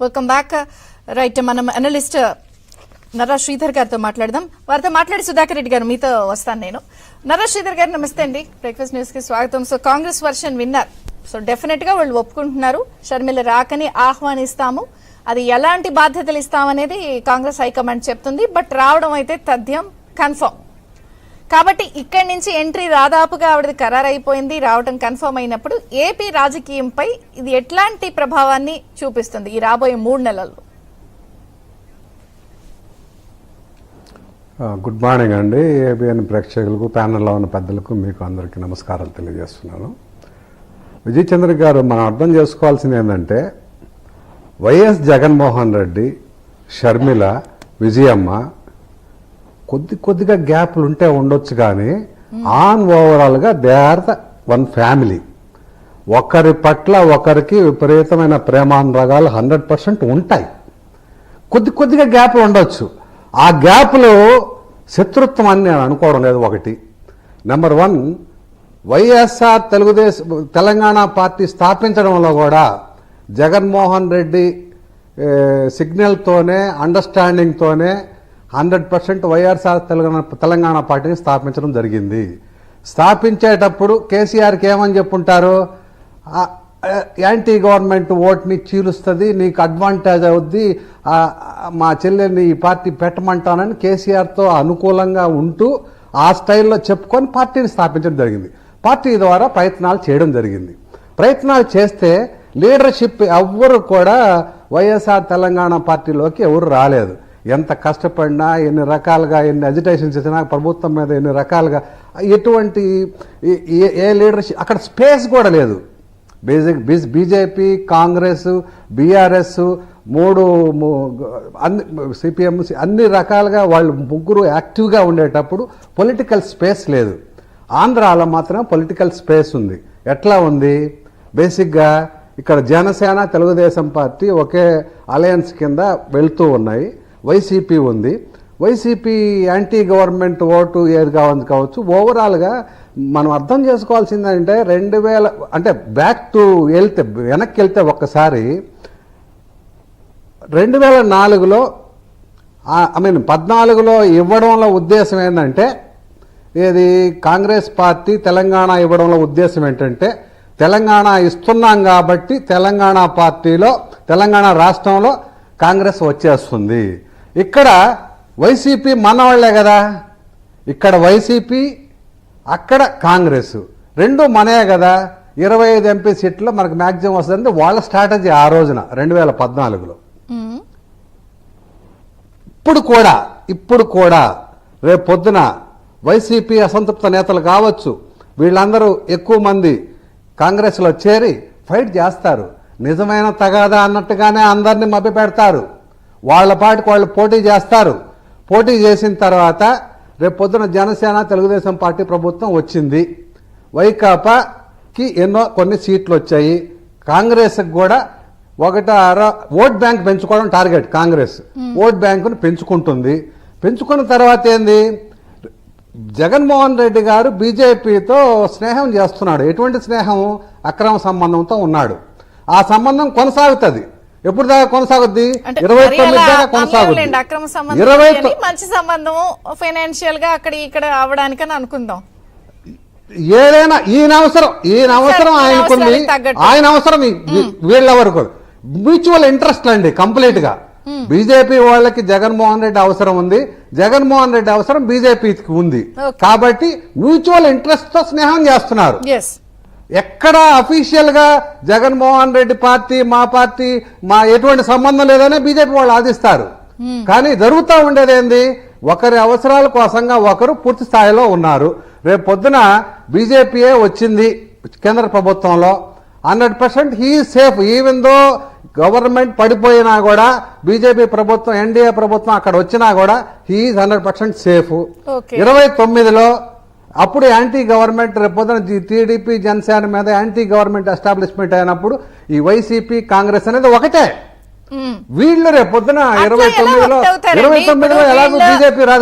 Welcome back. Right, మనం analyst Narra Sridhar గారితో మాట్లాడదాం. వారితో మాట్లాడి సుధాకర్ రెడ్డి గారు మీతో వస్తాను నేను. నర్రా శ్రీధర్ గారు నమస్తే అండి, బ్రేక్ఫాస్ట్ న్యూస్ కి స్వాగతం. సో కాంగ్రెస్ వర్షన్ విన్నారు. సో డెఫినెట్ గా వాళ్ళు ఒప్పుకుంటున్నారు, షర్మిల రాకని ఆహ్వానిస్తాము, అది ఎలాంటి బాధ్యతలు ఇస్తామనేది కాంగ్రెస్ హైకమాండ్ చెప్తుంది. బట్ రావడం అయితే తథ్యం, కన్ఫర్మ్. కాబట్టి ఇక్కడి నుంచి ఎంట్రీ దాదాపుగా ఆవిడది ఖరారైపోయింది, రావడం కన్ఫర్మ్ అయినప్పుడు ఏపీ రాజకీయంపై ఇది ఎట్లాంటి ప్రభావాన్ని చూపిస్తుంది ఈ రాబోయే 3 నెలల్లో? గుడ్ మార్నింగ్ అండి. ఏబిఎన్ ప్రేక్షకులకు, ప్యానెల్లో ఉన్న పెద్దలకు, మీకు అందరికీ నమస్కారాలు తెలియజేస్తున్నాను. విజయ్ చంద్ర గారు, మనం అర్థం చేసుకోవాల్సింది ఏంటంటే, వైఎస్ జగన్మోహన్ రెడ్డి, షర్మిల, విజయమ్మ కొద్దిగా గ్యాప్లు ఉంటే ఉండొచ్చు, కానీ ఆన్ ఓవరాల్గా they are the one family. ఒకరి పట్ల ఒకరికి విపరీతమైన ప్రేమానురాగాలు 100% ఉంటాయి. కొద్దిగా గ్యాప్లు ఉండొచ్చు. ఆ గ్యాప్లు శత్రుత్వం అని నేను అనుకోవడం లేదు. ఒకటి, నెంబర్ 1, వైఎస్ఆర్ తెలంగాణ పార్టీ స్థాపించడంలో కూడా జగన్మోహన్ రెడ్డి సిగ్నల్తోనే, అండర్స్టాండింగ్తోనే 100% వైఎస్ఆర్ తెలంగాణ పార్టీని స్థాపించడం జరిగింది. స్థాపించేటప్పుడు కేసీఆర్కి ఏమని చెప్పుంటారు, యాంటీ గవర్నమెంట్ ఓట్ని చీలుస్తుంది, నీకు అడ్వాంటేజ్ అవుద్ది, మా చెల్లెల్ని ఈ పార్టీ పెట్టమంటానని కేసీఆర్తో అనుకూలంగా ఉంటూ ఆ స్టైల్లో చెప్పుకొని పార్టీని స్థాపించడం జరిగింది. పార్టీ ద్వారా ప్రయత్నాలు చేయడం జరిగింది. ప్రయత్నాలు చేస్తే లీడర్షిప్ ఎవ్వరు కూడా వైఎస్ఆర్ తెలంగాణ పార్టీలోకి ఎవరు రాలేదు. ఎంత కష్టపడినా, ఎన్ని రకాలుగా, ఎన్ని అజిటేషన్స్ ఇచ్చినా, ప్రభుత్వం మీద ఎన్ని రకాలుగా, ఎటువంటి ఏ లీడర్షిప్ అక్కడ స్పేస్ కూడా లేదు. బీజేపీ, కాంగ్రెస్, బీఆర్ఎస్, సిపిఎం, అన్ని రకాలుగా వాళ్ళు ముగ్గురు యాక్టివ్గా ఉండేటప్పుడు పొలిటికల్ స్పేస్ లేదు. ఆంధ్రాలో మాత్రం పొలిటికల్ స్పేస్ ఉంది. ఎట్లా ఉంది? బేసిక్గా ఇక్కడ జనసేన, తెలుగుదేశం పార్టీ ఒకే అలయన్స్ కింద వెళ్తూ ఉన్నాయి. వైసీపీ ఉంది. వైసీపీ యాంటీ గవర్నమెంట్ ఓటు ఏది కావచ్చు. ఓవరాల్గా మనం అర్థం చేసుకోవాల్సిందంటే 2000 అంటే బ్యాక్ టు వెనక్కి వెళ్తే ఒక్కసారి 2004లో 14లో ఇవ్వడంలో ఉద్దేశం ఏంటంటే, ఏది కాంగ్రెస్ పార్టీ తెలంగాణ ఇవ్వడంలో ఉద్దేశం ఏంటంటే, తెలంగాణ ఇస్తున్నాం కాబట్టి తెలంగాణ పార్టీలో, తెలంగాణ రాష్ట్రంలో కాంగ్రెస్ వచ్చేస్తుంది. ఇక్కడ వైసీపీ మనవాళ్లే కదా, ఇక్కడ వైసీపీ, అక్కడ కాంగ్రెస్, రెండు మనే కదా. 25 ఎంపీ సీట్లో మనకు మ్యాక్సిమం వస్తుంది. వాళ్ళ స్ట్రాటజీ ఆ రోజున 2014లో. ఇప్పుడు కూడా రేపు పొద్దున వైసీపీ అసంతృప్త నేతలు కావచ్చు, వీళ్ళందరూ ఎక్కువ మంది కాంగ్రెస్లో చేరి ఫైట్ చేస్తారు. నిజమైన తగాదా అన్నట్టుగానే అందరినీ మభ్యపెడతారు. వాళ్ళ పాటికి వాళ్ళు పోటీ చేస్తారు. పోటీ చేసిన తర్వాత రేపు పొద్దున జనసేన, తెలుగుదేశం పార్టీ ప్రభుత్వం వచ్చింది. వైకాపాకి కొన్ని సీట్లు వచ్చాయి. కాంగ్రెస్కి కూడా ఓట్ బ్యాంక్ పెంచుకోవడం టార్గెట్. కాంగ్రెస్ ఓట్ బ్యాంకును పెంచుకుంటుంది. పెంచుకున్న తర్వాత ఏంది, జగన్మోహన్ రెడ్డి గారు బీజేపీతో స్నేహం చేస్తున్నాడు. ఎటువంటి స్నేహం? అక్రమ సంబంధంతో ఉన్నాడు. ఆ సంబంధం కొనసాగుతుంది. ఎప్పుడు దాకా కొనసాగుద్ది? 29 దాకా కొనసాగుద్ది. మంచి సంబంధం ఫైనాన్షియల్ గా అక్కడ ఇక్కడ అవడానికని అనుకుందాం. ఏదైనా ఈయన అవసరం ఆయనకుంది, ఆయన అవసరం వీళ్ళ వరకు. మ్యూచువల్ ఇంట్రెస్ట్ అండి కంప్లీట్ గా. బీజేపీ వాళ్ళకి జగన్మోహన్ రెడ్డి అవసరం ఉంది, జగన్మోహన్ రెడ్డి అవసరం బీజేపీకి ఉంది. కాబట్టి మ్యూచువల్ ఇంట్రెస్ట్ తో స్నేహం చేస్తున్నారు. ఎక్కడ అఫీషియల్ గా జగన్మోహన్ రెడ్డి పార్టీ, మా పార్టీ, మా ఎటువంటి సంబంధం లేదనే బీజేపీ వాళ్ళు ఆదిస్తారు. కానీ జరుగుతూ ఉండేది ఏంది, ఒకరి అవసరాల కోసంగా ఒకరు పూర్తి స్థాయిలో ఉన్నారు. రేపు పొద్దున బీజేపీయే వచ్చింది కేంద్ర ప్రభుత్వంలో, 100% he safe. Even though government పడిపోయినా కూడా, బీజేపీ ప్రభుత్వం, ఎన్డీఏ ప్రభుత్వం అక్కడ వచ్చినా కూడా హీ 100% సేఫ్. 29లో అప్పుడు యాంటీ గవర్నమెంట్, రేపొద్దున టీడీపీ, జనసేన మీద యాంటీ గవర్నమెంట్ ఎస్టాబ్లిష్మెంట్ అయినప్పుడు ఈ వైసీపీ, కాంగ్రెస్ అనేది ఒకటే. వీళ్ళు రేపొద్దున 29లో ఎలాగో బీజేపీ రాదు.